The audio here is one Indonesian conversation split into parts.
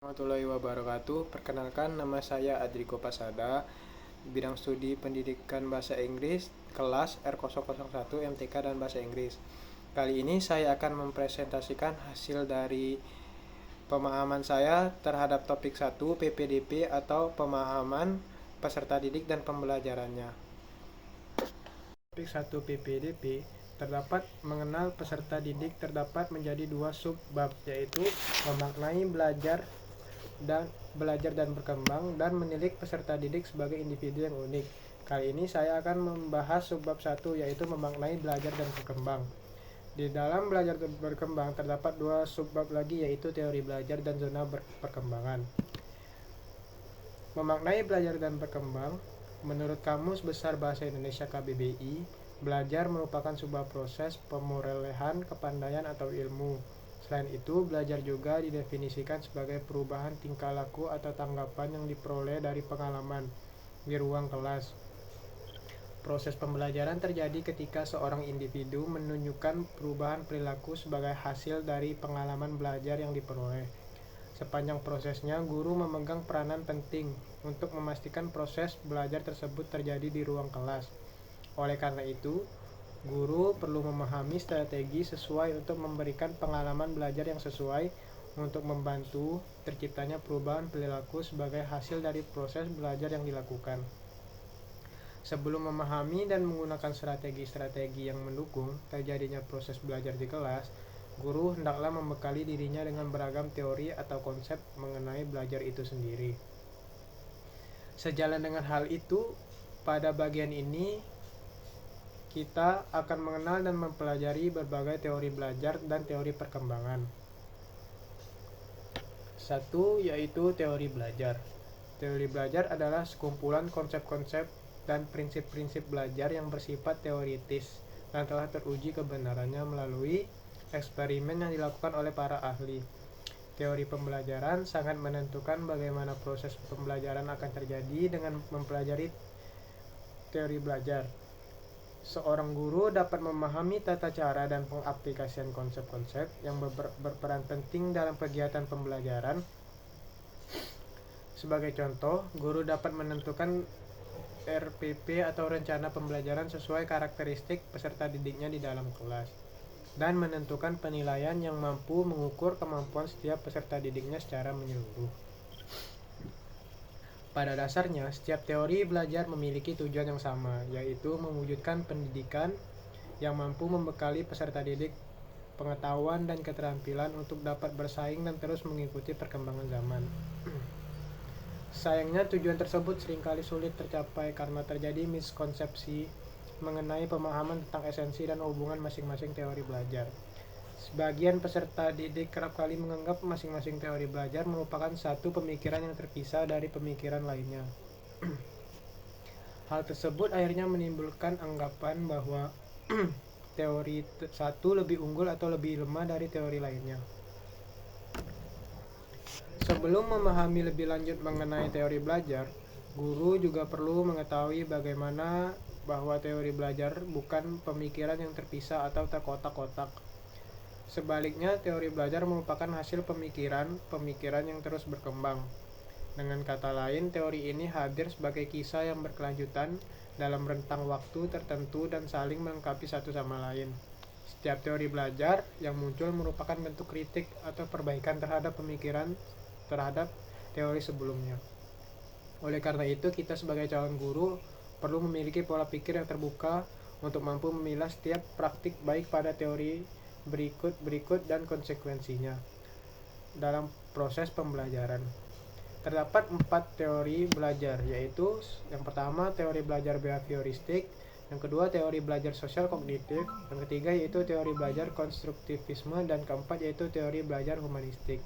Warahmatullahi wabarakatuh. Perkenalkan, nama saya Adriko Pasada, bidang studi pendidikan bahasa Inggris, kelas R001 MTK dan bahasa Inggris. Kali ini saya akan mempresentasikan hasil dari pemahaman saya terhadap topik 1 PPDP atau pemahaman peserta didik dan pembelajarannya. Topik 1 PPDP terdapat mengenal peserta didik terdapat menjadi dua sub-bab, yaitu memaknai belajar dan berkembang dan menilik peserta didik sebagai individu yang unik. Kali ini saya akan membahas subbab 1, yaitu memaknai belajar dan berkembang. Di dalam belajar dan berkembang terdapat dua subbab lagi, yaitu teori belajar dan zona perkembangan. Memaknai belajar dan berkembang, menurut Kamus Besar Bahasa Indonesia KBBI, belajar merupakan sebuah proses pemolehan kepandaian atau ilmu. Selain itu, belajar juga didefinisikan sebagai perubahan tingkah laku atau tanggapan yang diperoleh dari pengalaman di ruang kelas. Proses pembelajaran terjadi ketika seorang individu menunjukkan perubahan perilaku sebagai hasil dari pengalaman belajar yang diperoleh. Sepanjang prosesnya, guru memegang peranan penting untuk memastikan proses belajar tersebut terjadi di ruang kelas. Oleh karena itu, guru perlu memahami strategi sesuai untuk memberikan pengalaman belajar yang sesuai untuk membantu terciptanya perubahan perilaku sebagai hasil dari proses belajar yang dilakukan. Sebelum memahami dan menggunakan strategi-strategi yang mendukung terjadinya proses belajar di kelas, guru hendaklah membekali dirinya dengan beragam teori atau konsep mengenai belajar itu sendiri. Sejalan dengan hal itu, pada bagian ini kita akan mengenal dan mempelajari berbagai teori belajar dan teori perkembangan. 1. Yaitu teori belajar. Teori belajar adalah sekumpulan konsep-konsep dan prinsip-prinsip belajar yang bersifat teoritis dan telah teruji kebenarannya melalui eksperimen yang dilakukan oleh para ahli. Teori pembelajaran sangat menentukan bagaimana proses pembelajaran akan terjadi dengan mempelajari teori belajar. Seorang guru dapat memahami tata cara dan pengaplikasian konsep-konsep yang berperan penting dalam kegiatan pembelajaran. Sebagai contoh, guru dapat menentukan RPP atau rencana pembelajaran sesuai karakteristik peserta didiknya di dalam kelas, dan menentukan penilaian yang mampu mengukur kemampuan setiap peserta didiknya secara menyeluruh. Pada dasarnya, setiap teori belajar memiliki tujuan yang sama, yaitu mewujudkan pendidikan yang mampu membekali peserta didik pengetahuan dan keterampilan untuk dapat bersaing dan terus mengikuti perkembangan zaman. Sayangnya, tujuan tersebut seringkali sulit tercapai karena terjadi miskonsepsi mengenai pemahaman tentang esensi dan hubungan masing-masing teori belajar. Sebagian peserta didik kerap kali menganggap masing-masing teori belajar merupakan satu pemikiran yang terpisah dari pemikiran lainnya. Hal tersebut akhirnya menimbulkan anggapan bahwa teori satu lebih unggul atau lebih lemah dari teori lainnya. Sebelum memahami lebih lanjut mengenai teori belajar, guru juga perlu mengetahui bagaimana bahwa teori belajar bukan pemikiran yang terpisah atau terkotak-kotak. Sebaliknya, teori belajar merupakan hasil pemikiran yang terus berkembang. Dengan kata lain, teori ini hadir sebagai kisah yang berkelanjutan dalam rentang waktu tertentu dan saling melengkapi satu sama lain. Setiap teori belajar yang muncul merupakan bentuk kritik atau perbaikan terhadap pemikiran terhadap teori sebelumnya. Oleh karena itu, kita sebagai calon guru perlu memiliki pola pikir yang terbuka untuk mampu memilah setiap praktik baik pada teori berikut dan konsekuensinya dalam proses pembelajaran. Terdapat 4 teori belajar, yaitu yang pertama teori belajar behavioristik, yang kedua teori belajar sosial kognitif, yang ketiga yaitu teori belajar konstruktivisme, dan keempat yaitu teori belajar humanistik.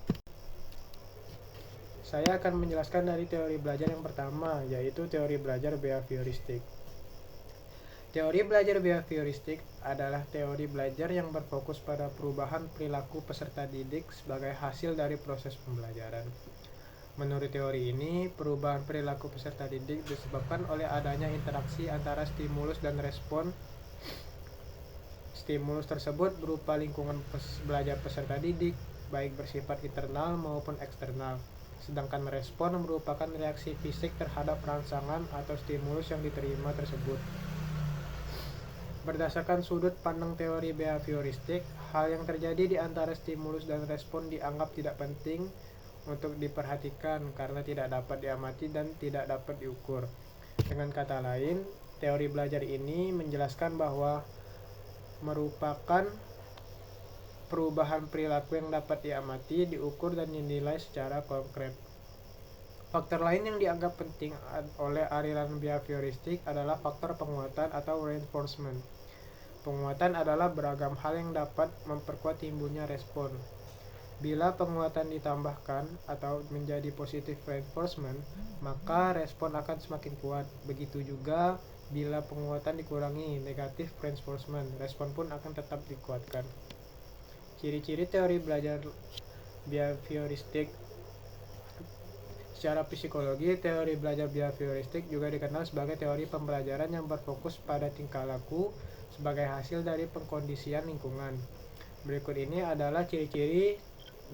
Saya akan menjelaskan dari teori belajar yang pertama, yaitu teori belajar behavioristik. Teori belajar behavioristik adalah teori belajar yang berfokus pada perubahan perilaku peserta didik sebagai hasil dari proses pembelajaran. Menurut teori ini, perubahan perilaku peserta didik disebabkan oleh adanya interaksi antara stimulus dan respon. Stimulus tersebut berupa lingkungan belajar peserta didik, baik bersifat internal maupun eksternal. sedangkan respon merupakan reaksi fisik terhadap rangsangan atau stimulus yang diterima tersebut. Berdasarkan sudut pandang teori behavioristik, hal yang terjadi di antara stimulus dan respon dianggap tidak penting untuk diperhatikan karena tidak dapat diamati dan tidak dapat diukur. Dengan kata lain, teori belajar ini menjelaskan bahwa merupakan perubahan perilaku yang dapat diamati, diukur, dan dinilai secara konkret. Faktor lain yang dianggap penting oleh aliran behavioristik adalah faktor penguatan atau reinforcement. Penguatan adalah beragam hal yang dapat memperkuat timbulnya respon. Bila penguatan ditambahkan atau menjadi positive reinforcement, maka respon akan semakin kuat. Begitu juga bila penguatan dikurangi, negative reinforcement, respon pun akan tetap dikuatkan. Ciri-ciri teori belajar behavioristik. Secara psikologi, teori belajar behavioristik juga dikenal sebagai teori pembelajaran yang berfokus pada tingkah laku sebagai hasil dari pengkondisian lingkungan. Berikut ini adalah ciri-ciri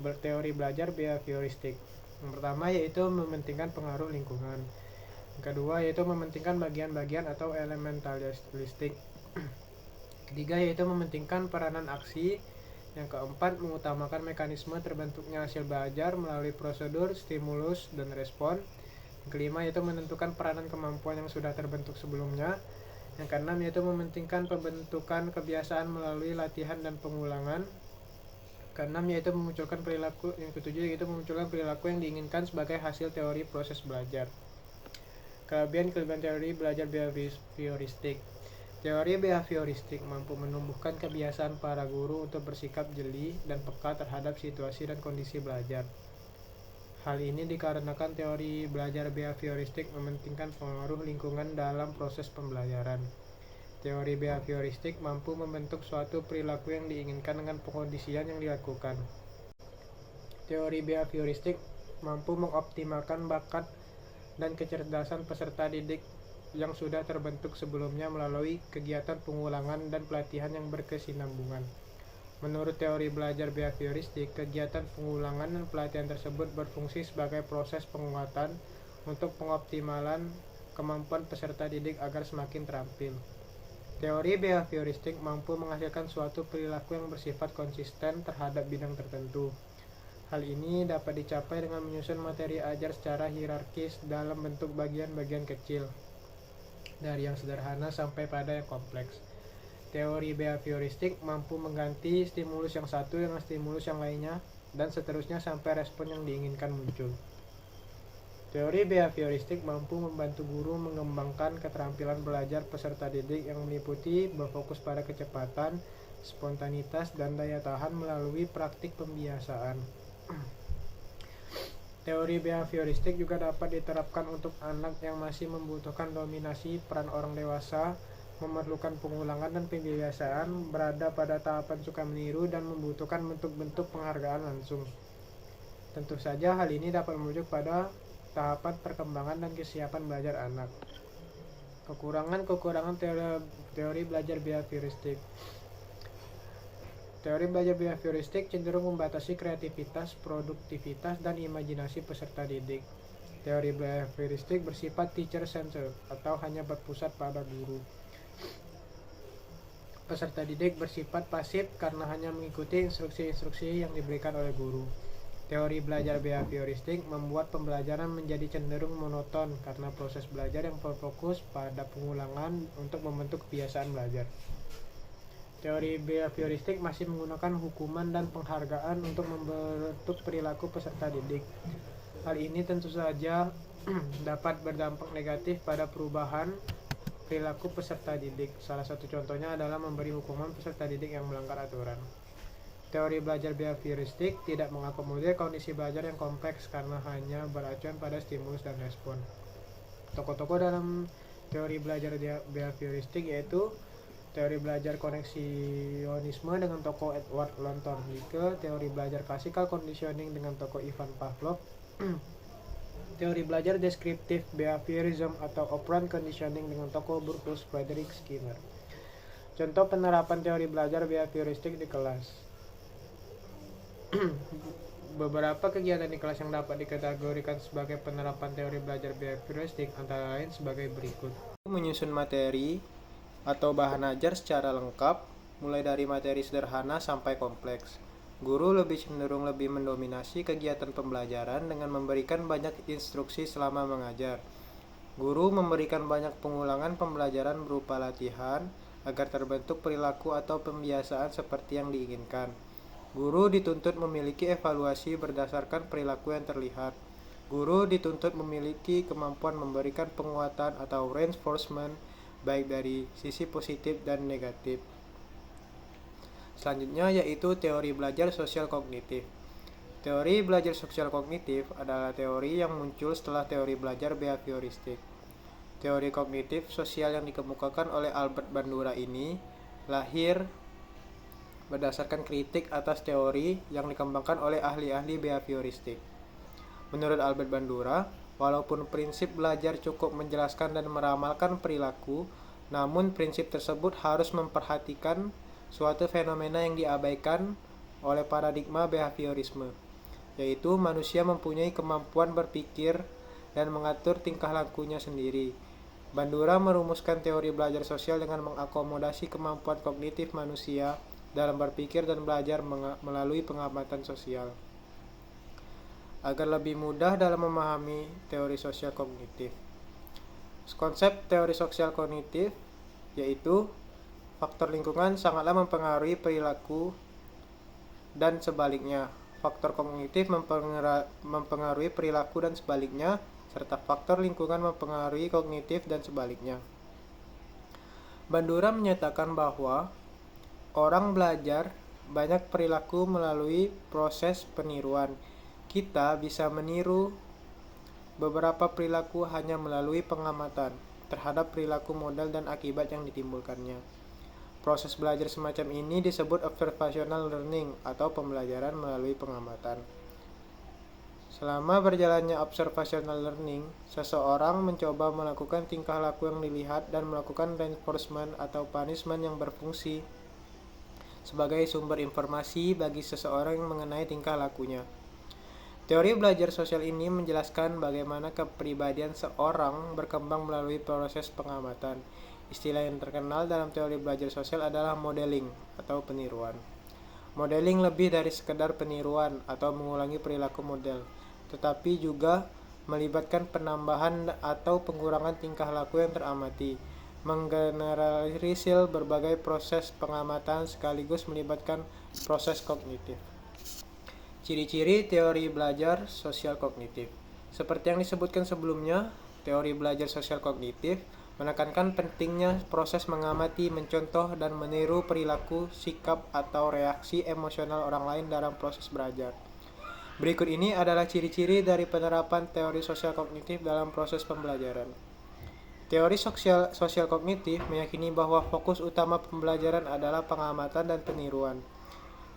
teori belajar behavioristik. Yang pertama yaitu mementingkan pengaruh lingkungan. Yang kedua yaitu mementingkan bagian-bagian atau elementalistik. Ketiga yaitu mementingkan peranan aksi. Yang keempat mengutamakan mekanisme terbentuknya hasil belajar melalui prosedur, stimulus, dan respon. Yang kelima yaitu menentukan peranan kemampuan yang sudah terbentuk sebelumnya. Yang keenam yaitu mementingkan pembentukan kebiasaan melalui latihan dan pengulangan. Keenam yaitu memunculkan perilaku. Yang ketujuh yaitu memunculkan perilaku yang diinginkan sebagai hasil teori proses belajar. Kelebihan-kelebihan teori belajar behavioristik. Teori behavioristik mampu menumbuhkan kebiasaan para guru untuk bersikap jeli dan peka terhadap situasi dan kondisi belajar. Hal ini dikarenakan teori belajar behavioristik mementingkan pengaruh lingkungan dalam proses pembelajaran. Teori behavioristik mampu membentuk suatu perilaku yang diinginkan dengan pengkondisian yang dilakukan. Teori behavioristik mampu mengoptimalkan bakat dan kecerdasan peserta didik yang sudah terbentuk sebelumnya melalui kegiatan pengulangan dan pelatihan yang berkesinambungan. Menurut teori belajar behavioristik, kegiatan pengulangan dan pelatihan tersebut berfungsi sebagai proses penguatan untuk pengoptimalan kemampuan peserta didik agar semakin terampil. Teori behavioristik mampu menghasilkan suatu perilaku yang bersifat konsisten terhadap bidang tertentu. Hal ini dapat dicapai dengan menyusun materi ajar secara hierarkis dalam bentuk bagian-bagian kecil, dari yang sederhana sampai pada yang kompleks. Teori behavioristik mampu mengganti stimulus yang satu dengan stimulus yang lainnya, dan seterusnya sampai respon yang diinginkan muncul. Teori behavioristik mampu membantu guru mengembangkan keterampilan belajar peserta didik yang meliputi berfokus pada kecepatan, spontanitas, dan daya tahan melalui praktik pembiasaan. Teori behavioristik juga dapat diterapkan untuk anak yang masih membutuhkan dominasi peran orang dewasa, memerlukan pengulangan dan pembiasaan, berada pada tahapan suka meniru, dan membutuhkan bentuk-bentuk penghargaan langsung. Tentu saja hal ini dapat merujuk pada tahapan perkembangan dan kesiapan belajar anak. Kekurangan teori belajar behavioristik. Teori belajar behavioristik cenderung membatasi kreativitas, produktivitas, dan imajinasi peserta didik. Teori behavioristik bersifat teacher-centered atau hanya berpusat pada guru. Peserta didik bersifat pasif karena hanya mengikuti instruksi-instruksi yang diberikan oleh guru. Teori belajar behavioristik membuat pembelajaran menjadi cenderung monoton karena proses belajar yang berfokus pada pengulangan untuk membentuk kebiasaan belajar. Teori behavioristik masih menggunakan hukuman dan penghargaan untuk membentuk perilaku peserta didik. Hal ini tentu saja dapat berdampak negatif pada perubahan perilaku peserta didik. Salah satu contohnya adalah memberi hukuman peserta didik yang melanggar aturan. Teori belajar behavioristik tidak mengakomodir kondisi belajar yang kompleks karena hanya beracuan pada stimulus dan respon. Tokoh-tokoh dalam teori belajar behavioristik yaitu teori belajar koneksionisme dengan tokoh Edward Von Thorndike, teori belajar classical conditioning dengan tokoh Ivan Pavlov, teori belajar descriptive behaviorism atau operant conditioning dengan tokoh Brutus Frederick Skinner. Contoh penerapan teori belajar behavioristik di kelas. Beberapa kegiatan di kelas yang dapat dikategorikan sebagai penerapan teori belajar behavioristik antara lain sebagai berikut. Menyusun materi atau bahan ajar secara lengkap, mulai dari materi sederhana sampai kompleks. Guru lebih cenderung lebih mendominasi kegiatan pembelajaran dengan memberikan banyak instruksi selama mengajar. Guru memberikan banyak pengulangan pembelajaran berupa latihan agar terbentuk perilaku atau pembiasaan seperti yang diinginkan. Guru dituntut memiliki evaluasi berdasarkan perilaku yang terlihat. Guru dituntut memiliki kemampuan memberikan penguatan atau reinforcement baik dari sisi positif dan negatif. Selanjutnya yaitu teori belajar sosial kognitif. Teori belajar sosial kognitif adalah teori yang muncul setelah teori belajar behavioristik. Teori kognitif sosial yang dikemukakan oleh Albert Bandura ini lahir berdasarkan kritik atas teori yang dikembangkan oleh ahli-ahli behavioristik. Menurut Albert Bandura, walaupun prinsip belajar cukup menjelaskan dan meramalkan perilaku, namun prinsip tersebut harus memperhatikan suatu fenomena yang diabaikan oleh paradigma behaviorisme, yaitu manusia mempunyai kemampuan berpikir dan mengatur tingkah lakunya sendiri. Bandura merumuskan teori belajar sosial dengan mengakomodasi kemampuan kognitif manusia dalam berpikir dan belajar melalui pengamatan sosial. Agar lebih mudah dalam memahami teori sosial kognitif. Konsep teori sosial kognitif yaitu faktor lingkungan sangatlah mempengaruhi perilaku dan sebaliknya. Faktor kognitif mempengaruhi perilaku dan sebaliknya, serta faktor lingkungan mempengaruhi kognitif dan sebaliknya. Bandura menyatakan bahwa orang belajar banyak perilaku melalui proses peniruan. Kita bisa meniru beberapa perilaku hanya melalui pengamatan terhadap perilaku model dan akibat yang ditimbulkannya. Proses belajar semacam ini disebut observational learning atau pembelajaran melalui pengamatan. Selama berjalannya observational learning, seseorang mencoba melakukan tingkah laku yang dilihat dan melakukan reinforcement atau punishment yang berfungsi sebagai sumber informasi bagi seseorang mengenai tingkah lakunya. Teori belajar sosial ini menjelaskan bagaimana kepribadian seorang berkembang melalui proses pengamatan. Istilah yang terkenal dalam teori belajar sosial adalah modeling atau peniruan. Modeling lebih dari sekedar peniruan atau mengulangi perilaku model, tetapi juga melibatkan penambahan atau pengurangan tingkah laku yang teramati, menggeneralisir berbagai proses pengamatan sekaligus melibatkan proses kognitif. Ciri-ciri teori belajar sosial kognitif. Seperti yang disebutkan sebelumnya, teori belajar sosial kognitif menekankan pentingnya proses mengamati, mencontoh, dan meniru perilaku, sikap, atau reaksi emosional orang lain dalam proses belajar. Berikut ini adalah ciri-ciri dari penerapan teori sosial kognitif dalam proses pembelajaran. Teori sosial kognitif meyakini bahwa fokus utama pembelajaran adalah pengamatan dan peniruan.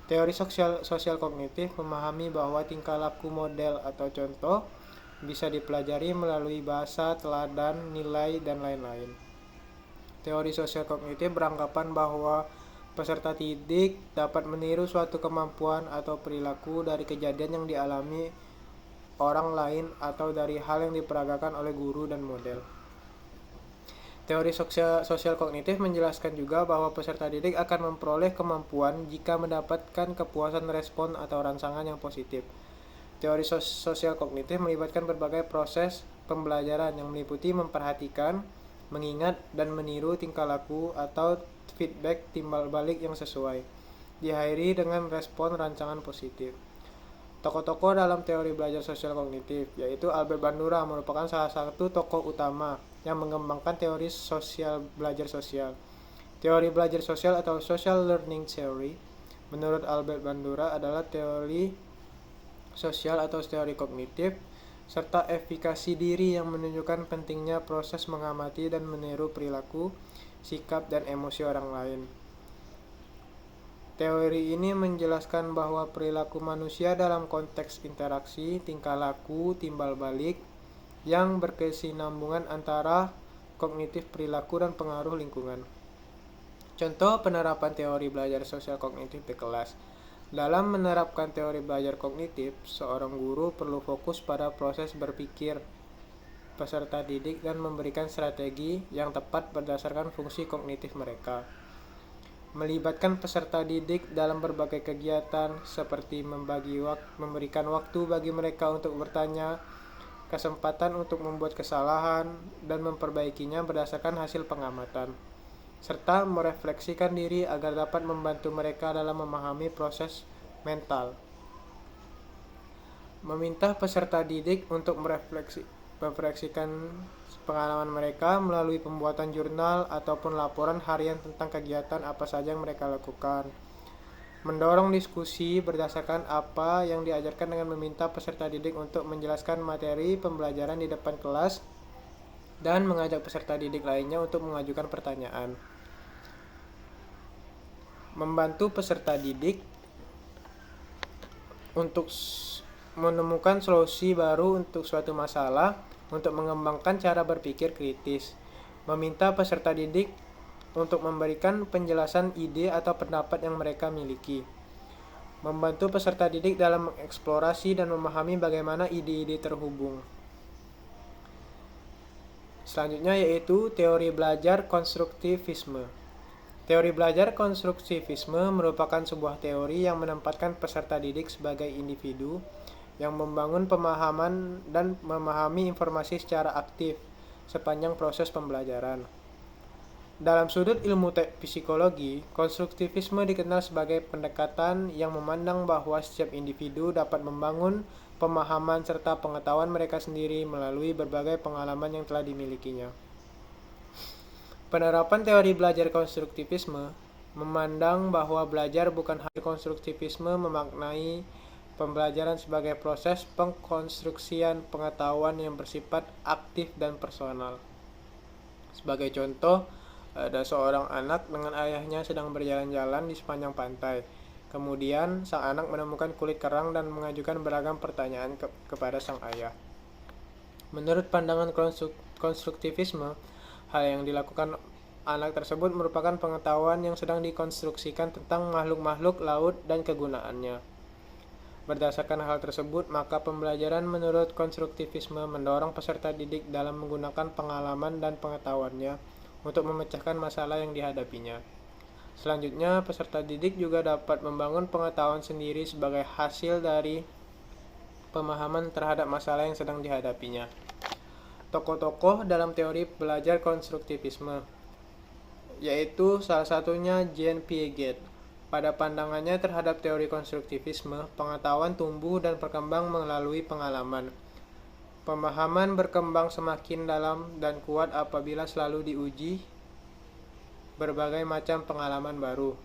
Teori sosial kognitif memahami bahwa tingkah laku model atau contoh bisa dipelajari melalui bahasa, teladan, nilai, dan lain-lain. Teori sosial kognitif beranggapan bahwa peserta didik dapat meniru suatu kemampuan atau perilaku dari kejadian yang dialami orang lain atau dari hal yang diperagakan oleh guru dan model. Teori sosial kognitif menjelaskan juga bahwa peserta didik akan memperoleh kemampuan jika mendapatkan kepuasan respon atau rangsangan yang positif. Teori sosial kognitif melibatkan berbagai proses pembelajaran yang meliputi memperhatikan, mengingat, dan meniru tingkah laku atau feedback timbal balik yang sesuai, diakhiri dengan respon rancangan positif. Tokoh-tokoh dalam teori belajar sosial kognitif, yaitu Albert Bandura merupakan salah satu tokoh utama yang mengembangkan teori belajar sosial. Teori belajar sosial atau social learning theory menurut Albert Bandura adalah teori sosial atau teori kognitif serta efikasi diri yang menunjukkan pentingnya proses mengamati dan meniru perilaku, sikap, dan emosi orang lain. Teori ini menjelaskan bahwa perilaku manusia dalam konteks interaksi, tingkah laku, timbal balik yang berkesinambungan antara kognitif perilaku dan pengaruh lingkungan. Contoh penerapan teori belajar sosial kognitif di kelas. Dalam menerapkan teori belajar kognitif, seorang guru perlu fokus pada proses berpikir peserta didik dan memberikan strategi yang tepat berdasarkan fungsi kognitif mereka. Melibatkan peserta didik dalam berbagai kegiatan seperti memberikan waktu bagi mereka untuk bertanya, kesempatan untuk membuat kesalahan, dan memperbaikinya berdasarkan hasil pengamatan, serta merefleksikan diri agar dapat membantu mereka dalam memahami proses mental. Meminta peserta didik untuk merefleksikan pengalaman mereka melalui pembuatan jurnal ataupun laporan harian tentang kegiatan apa saja yang mereka lakukan. Mendorong diskusi berdasarkan apa yang diajarkan dengan meminta peserta didik untuk menjelaskan materi pembelajaran di depan kelas dan mengajak peserta didik lainnya untuk mengajukan pertanyaan. Membantu peserta didik untuk menemukan solusi baru untuk suatu masalah, untuk mengembangkan cara berpikir kritis. Meminta peserta didik untuk memberikan penjelasan ide atau pendapat yang mereka miliki. Membantu peserta didik dalam mengeksplorasi dan memahami bagaimana ide-ide terhubung. Selanjutnya yaitu teori belajar konstruktivisme. Teori belajar konstruktivisme merupakan sebuah teori yang menempatkan peserta didik sebagai individu yang membangun pemahaman dan memahami informasi secara aktif sepanjang proses pembelajaran. Dalam sudut ilmu psikologi, konstruktivisme dikenal sebagai pendekatan yang memandang bahwa setiap individu dapat membangun pemahaman serta pengetahuan mereka sendiri melalui berbagai pengalaman yang telah dimilikinya. Penerapan teori belajar konstruktivisme memandang bahwa belajar bukan hanya konstruktivisme memaknai pembelajaran sebagai proses pengkonstruksian pengetahuan yang bersifat aktif dan personal. Sebagai contoh, ada seorang anak dengan ayahnya sedang berjalan-jalan di sepanjang pantai. Kemudian, sang anak menemukan kulit kerang dan mengajukan beragam pertanyaan kepada sang ayah. Menurut pandangan konstruktivisme, hal yang dilakukan anak tersebut merupakan pengetahuan yang sedang dikonstruksikan tentang makhluk-makhluk laut dan kegunaannya. Berdasarkan hal tersebut, maka pembelajaran menurut konstruktivisme mendorong peserta didik dalam menggunakan pengalaman dan pengetahuannya untuk memecahkan masalah yang dihadapinya. Selanjutnya, peserta didik juga dapat membangun pengetahuan sendiri sebagai hasil dari pemahaman terhadap masalah yang sedang dihadapinya. Tokoh-tokoh dalam teori belajar konstruktivisme, yaitu salah satunya Jean Piaget. Pada pandangannya terhadap teori konstruktivisme, pengetahuan tumbuh dan berkembang melalui pengalaman. Pemahaman berkembang semakin dalam dan kuat apabila selalu diuji berbagai macam pengalaman baru.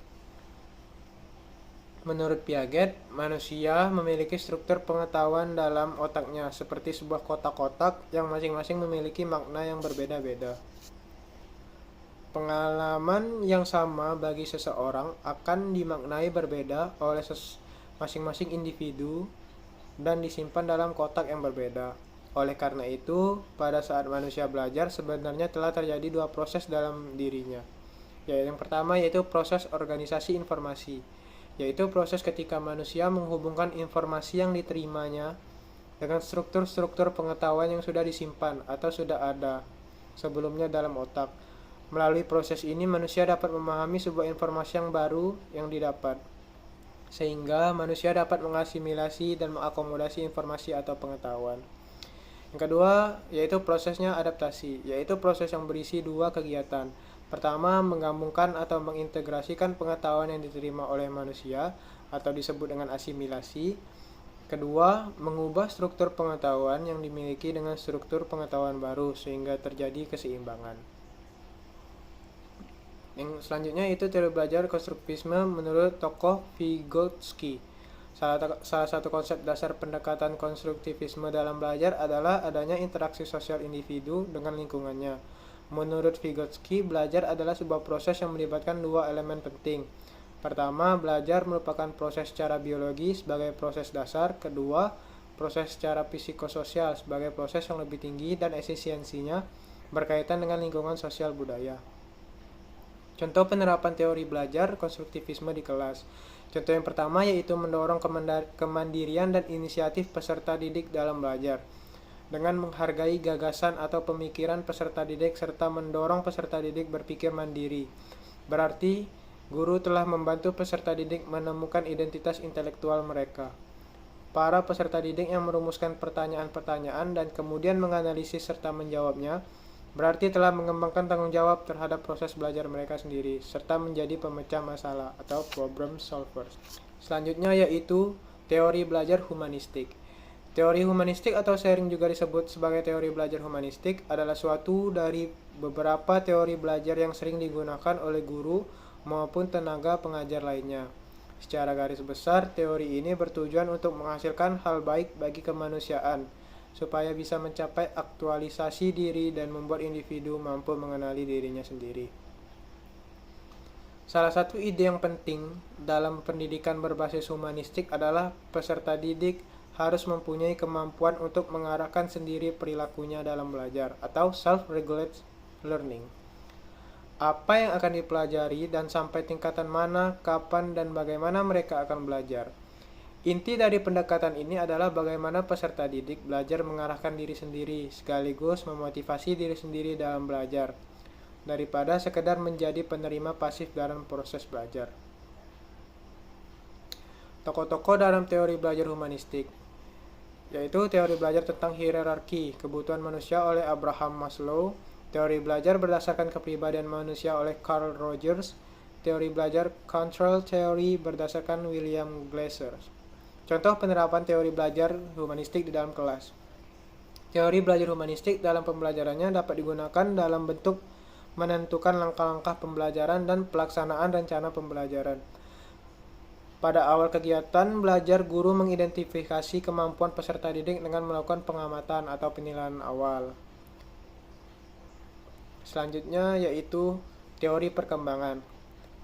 Menurut Piaget, manusia memiliki struktur pengetahuan dalam otaknya seperti sebuah kotak-kotak yang masing-masing memiliki makna yang berbeda-beda. Pengalaman yang sama bagi seseorang akan dimaknai berbeda oleh masing-masing individu dan disimpan dalam kotak yang berbeda. Oleh karena itu, pada saat manusia belajar sebenarnya telah terjadi dua proses dalam dirinya. Yang pertama yaitu proses organisasi informasi, yaitu proses ketika manusia menghubungkan informasi yang diterimanya dengan struktur-struktur pengetahuan yang sudah disimpan atau sudah ada sebelumnya dalam otak. Melalui proses ini manusia dapat memahami sebuah informasi yang baru yang didapat, sehingga manusia dapat mengasimilasi dan mengakomodasi informasi atau pengetahuan. Yang kedua yaitu prosesnya adaptasi, yaitu proses yang berisi dua kegiatan. Pertama, menggabungkan atau mengintegrasikan pengetahuan yang diterima oleh manusia atau disebut dengan asimilasi. Kedua, mengubah struktur pengetahuan yang dimiliki dengan struktur pengetahuan baru sehingga terjadi keseimbangan. Yang selanjutnya itu teori belajar konstruktivisme menurut tokoh Vygotsky. Salah satu konsep dasar pendekatan konstruktivisme dalam belajar adalah adanya interaksi sosial individu dengan lingkungannya. Menurut Vygotsky, belajar adalah sebuah proses yang melibatkan dua elemen penting. Pertama, belajar merupakan proses secara biologi sebagai proses dasar. Kedua, proses secara psikososial sebagai proses yang lebih tinggi dan efisiensinya berkaitan dengan lingkungan sosial budaya. Contoh penerapan teori belajar konstruktivisme di kelas. Contoh yang pertama yaitu mendorong kemandirian dan inisiatif peserta didik dalam belajar dengan menghargai gagasan atau pemikiran peserta didik serta mendorong peserta didik berpikir mandiri. Berarti, guru telah membantu peserta didik menemukan identitas intelektual mereka. Para peserta didik yang merumuskan pertanyaan-pertanyaan dan kemudian menganalisis serta menjawabnya, berarti telah mengembangkan tanggung jawab terhadap proses belajar mereka sendiri, serta menjadi pemecah masalah atau problem solvers. Selanjutnya yaitu teori belajar humanistik. Teori humanistik atau sering juga disebut sebagai teori belajar humanistik adalah suatu dari beberapa teori belajar yang sering digunakan oleh guru maupun tenaga pengajar lainnya. Secara garis besar, teori ini bertujuan untuk menghasilkan hal baik bagi kemanusiaan, supaya bisa mencapai aktualisasi diri dan membuat individu mampu mengenali dirinya sendiri. Salah satu ide yang penting dalam pendidikan berbasis humanistik adalah peserta didik harus mempunyai kemampuan untuk mengarahkan sendiri perilakunya dalam belajar atau self-regulated learning. Apa yang akan dipelajari dan sampai tingkatan mana, kapan, dan bagaimana mereka akan belajar. Inti dari pendekatan ini adalah bagaimana peserta didik belajar mengarahkan diri sendiri, sekaligus memotivasi diri sendiri dalam belajar, daripada sekedar menjadi penerima pasif dalam proses belajar. Tokoh-tokoh dalam teori belajar humanistik, yaitu teori belajar tentang hierarki kebutuhan manusia oleh Abraham Maslow, teori belajar berdasarkan kepribadian manusia oleh Carl Rogers, teori belajar control theory berdasarkan William Glasser. Contoh penerapan teori belajar humanistik di dalam kelas. Teori belajar humanistik dalam pembelajarannya dapat digunakan dalam bentuk menentukan langkah-langkah pembelajaran dan pelaksanaan rencana pembelajaran. Pada awal kegiatan belajar, guru mengidentifikasi kemampuan peserta didik dengan melakukan pengamatan atau penilaian awal. Selanjutnya yaitu teori perkembangan.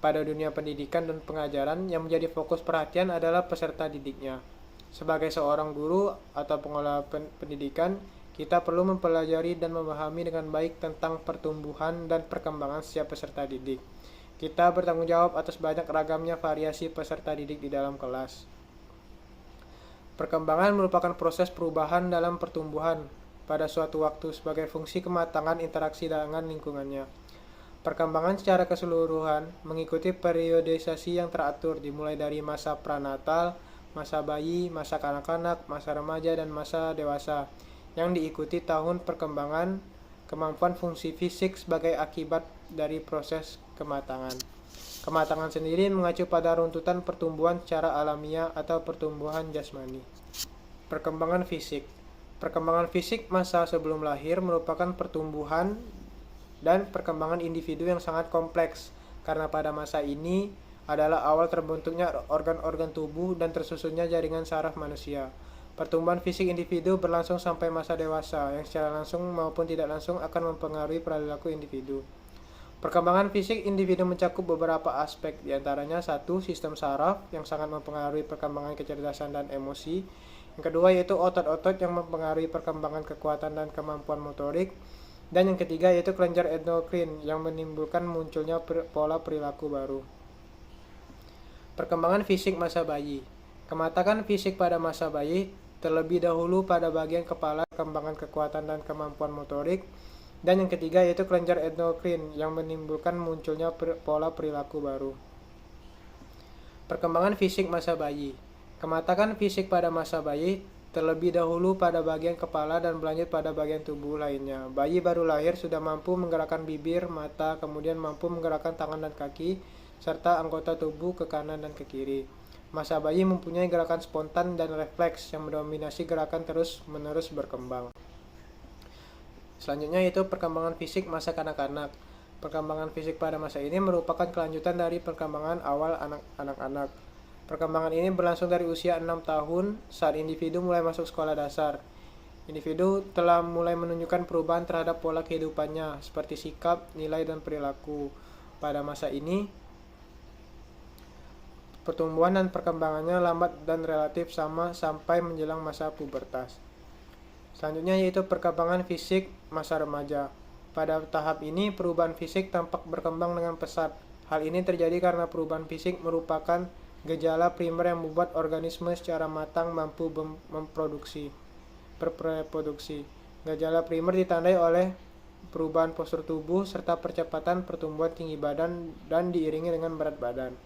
Pada dunia pendidikan dan pengajaran, yang menjadi fokus perhatian adalah peserta didiknya. Sebagai seorang guru atau pengelola pendidikan, kita perlu mempelajari dan memahami dengan baik tentang pertumbuhan dan perkembangan setiap peserta didik. Kita bertanggung jawab atas banyak ragamnya variasi peserta didik di dalam kelas. Perkembangan merupakan proses perubahan dalam pertumbuhan pada suatu waktu sebagai fungsi kematangan interaksi dengan lingkungannya. Perkembangan secara keseluruhan mengikuti periodisasi yang teratur dimulai dari masa pranatal, masa bayi, masa kanak-kanak, masa remaja, dan masa dewasa, yang diikuti tahun perkembangan kemampuan fungsi fisik sebagai akibat dari proses kematangan. Kematangan sendiri mengacu pada runtutan pertumbuhan secara alamiah atau pertumbuhan jasmani. Perkembangan fisik. Perkembangan fisik masa sebelum lahir merupakan pertumbuhan dan perkembangan individu yang sangat kompleks, karena pada masa ini adalah awal terbentuknya organ-organ tubuh dan tersusunnya jaringan saraf manusia. Pertumbuhan fisik individu berlangsung sampai masa dewasa, yang secara langsung maupun tidak langsung akan mempengaruhi perilaku individu. Perkembangan fisik individu mencakup beberapa aspek, diantaranya satu, sistem saraf yang sangat mempengaruhi perkembangan kecerdasan dan emosi. Yang kedua yaitu otot-otot yang mempengaruhi perkembangan kekuatan dan kemampuan motorik. Dan yang ketiga yaitu kelenjar endokrin yang menimbulkan munculnya pola perilaku baru. Perkembangan fisik masa bayi. Kematangan fisik pada masa bayi terlebih dahulu pada bagian kepala, perkembangan kekuatan dan kemampuan motorik. Dan yang ketiga yaitu kelenjar endokrin yang menimbulkan munculnya pola perilaku baru. Perkembangan fisik masa bayi. Kematangan fisik pada masa bayi terlebih dahulu pada bagian kepala dan berlanjut pada bagian tubuh lainnya. Bayi baru lahir sudah mampu menggerakkan bibir, mata, kemudian mampu menggerakkan tangan dan kaki, serta anggota tubuh ke kanan dan ke kiri. Masa bayi mempunyai gerakan spontan dan refleks yang mendominasi gerakan terus-menerus berkembang. Selanjutnya yaitu perkembangan fisik masa kanak-kanak. Perkembangan fisik pada masa ini merupakan kelanjutan dari perkembangan awal anak-anak. Perkembangan ini berlangsung dari usia 6 tahun saat individu mulai masuk sekolah dasar. Individu telah mulai menunjukkan perubahan terhadap pola kehidupannya seperti sikap, nilai, dan perilaku. Pada masa ini, pertumbuhan dan perkembangannya lambat dan relatif sama sampai menjelang masa pubertas. Selanjutnya yaitu perkembangan fisik masa remaja. Pada tahap ini, perubahan fisik tampak berkembang dengan pesat. Hal ini terjadi karena perubahan fisik merupakan gejala primer yang membuat organisme secara matang mampu berreproduksi. Gejala primer ditandai oleh perubahan postur tubuh serta percepatan pertumbuhan tinggi badan dan diiringi dengan berat badan.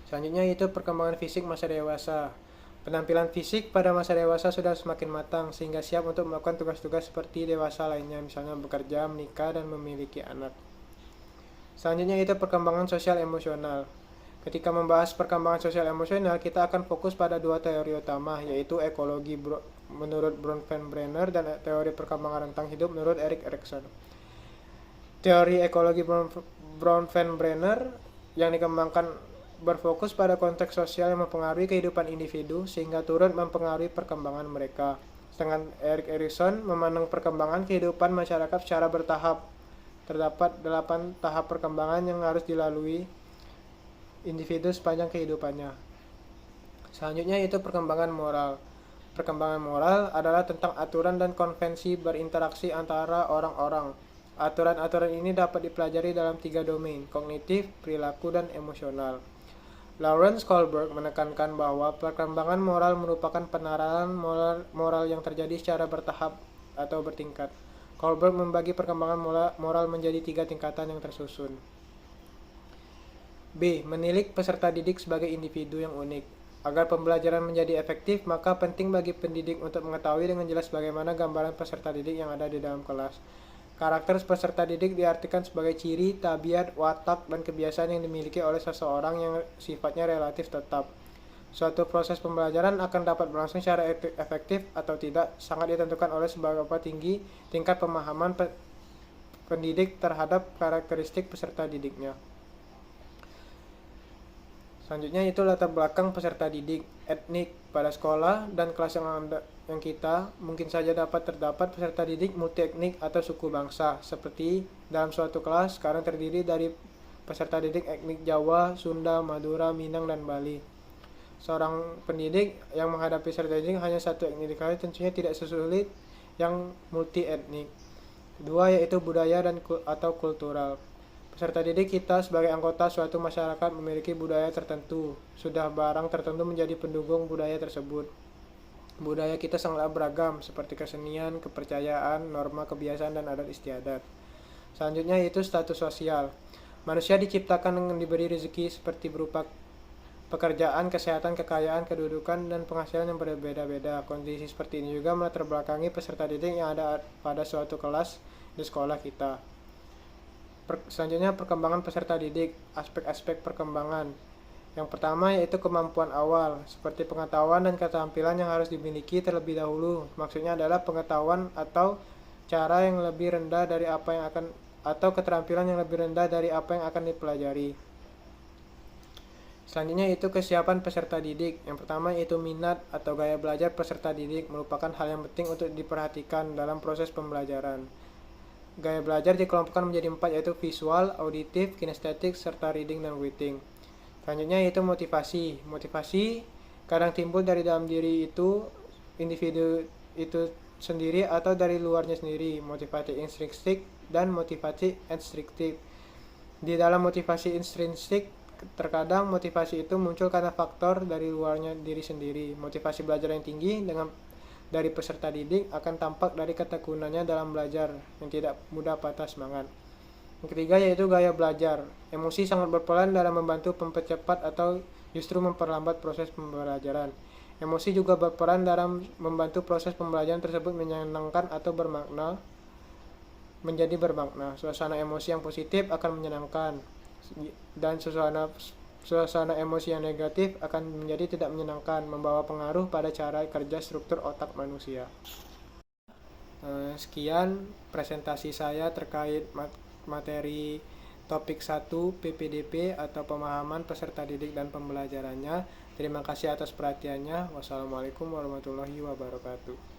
Selanjutnya itu perkembangan fisik masa dewasa. Penampilan fisik pada masa dewasa sudah semakin matang sehingga siap untuk melakukan tugas-tugas seperti dewasa lainnya, misalnya bekerja, menikah, dan memiliki anak. Selanjutnya itu perkembangan sosial emosional. Ketika membahas perkembangan sosial emosional, kita akan fokus pada dua teori utama, yaitu ekologi menurut Bronfenbrenner dan teori perkembangan rentang hidup menurut Erik Erikson. Teori ekologi Bronfenbrenner yang dikembangkan berfokus pada konteks sosial yang mempengaruhi kehidupan individu sehingga turut mempengaruhi perkembangan mereka. Sedangkan Erik Erikson memandang perkembangan kehidupan masyarakat secara bertahap. Terdapat 8 tahap perkembangan yang harus dilalui individu sepanjang kehidupannya. Selanjutnya itu perkembangan moral. Perkembangan moral adalah tentang aturan dan konvensi berinteraksi antara orang-orang. Aturan-aturan ini dapat dipelajari dalam 3 domain, kognitif, perilaku, dan emosional. Lawrence Kohlberg menekankan bahwa perkembangan moral merupakan penerapan moral yang terjadi secara bertahap atau bertingkat. Kohlberg membagi perkembangan moral menjadi 3 tingkatan yang tersusun. B. Menilik peserta didik sebagai individu yang unik. Agar pembelajaran menjadi efektif, maka penting bagi pendidik untuk mengetahui dengan jelas bagaimana gambaran peserta didik yang ada di dalam kelas. Karakter peserta didik diartikan sebagai ciri, tabiat, watak, dan kebiasaan yang dimiliki oleh seseorang yang sifatnya relatif tetap. Suatu proses pembelajaran akan dapat berlangsung secara efektif atau tidak sangat ditentukan oleh seberapa tinggi tingkat pemahaman pendidik terhadap karakteristik peserta didiknya. Selanjutnya itu latar belakang peserta didik, etnik. Pada sekolah dan kelas yang kita mungkin saja dapat terdapat peserta didik multi-etnik atau suku bangsa. Seperti dalam suatu kelas sekarang terdiri dari peserta didik etnik Jawa, Sunda, Madura, Minang, dan Bali. Seorang pendidik yang menghadapi peserta didik hanya satu etnik tentunya tidak sesulit yang multi-etnik. Kedua yaitu budaya atau kultural. Peserta didik kita sebagai anggota suatu masyarakat memiliki budaya tertentu. Sudah barang tertentu menjadi pendukung budaya tersebut. Budaya kita sangatlah beragam seperti kesenian, kepercayaan, norma, kebiasaan, dan adat istiadat. Selanjutnya yaitu status sosial. Manusia diciptakan dengan diberi rezeki seperti berupa pekerjaan, kesehatan, kekayaan, kedudukan, dan penghasilan yang berbeda-beda. Kondisi seperti ini juga melatar belakangi peserta didik yang ada pada suatu kelas di sekolah kita. Selanjutnya perkembangan peserta didik, aspek-aspek perkembangan. Yang pertama yaitu kemampuan awal, seperti pengetahuan dan keterampilan yang harus dimiliki terlebih dahulu. Maksudnya adalah pengetahuan atau cara yang lebih rendah dari apa yang akan atau keterampilan yang lebih rendah dari apa yang akan dipelajari. Selanjutnya itu kesiapan peserta didik. Yang pertama yaitu minat atau gaya belajar peserta didik merupakan hal yang penting untuk diperhatikan dalam proses pembelajaran. Gaya belajar dikelompokkan menjadi 4 yaitu visual, auditif, kinestetik, serta reading dan writing. Selanjutnya yaitu motivasi. Motivasi kadang timbul dari dalam diri individu itu sendiri atau dari luarnya sendiri. Motivasi intrinsik dan motivasi ekstrinsik. Di dalam motivasi intrinsik, terkadang motivasi itu muncul karena faktor dari luarnya diri sendiri. Motivasi belajar yang tinggi dari peserta didik akan tampak dari ketekunannya dalam belajar yang tidak mudah patah semangat. Yang ketiga yaitu gaya belajar. Emosi sangat berperan dalam membantu mempercepat atau justru memperlambat proses pembelajaran. Emosi juga berperan dalam membantu proses pembelajaran tersebut menyenangkan atau menjadi bermakna. Suasana emosi yang positif akan menyenangkan dan suasana emosi yang negatif akan menjadi tidak menyenangkan, membawa pengaruh pada cara kerja struktur otak manusia. Sekian presentasi saya terkait materi topik 1 PPDP atau pemahaman peserta didik dan pembelajarannya. Terima kasih atas perhatiannya. Wassalamualaikum warahmatullahi wabarakatuh.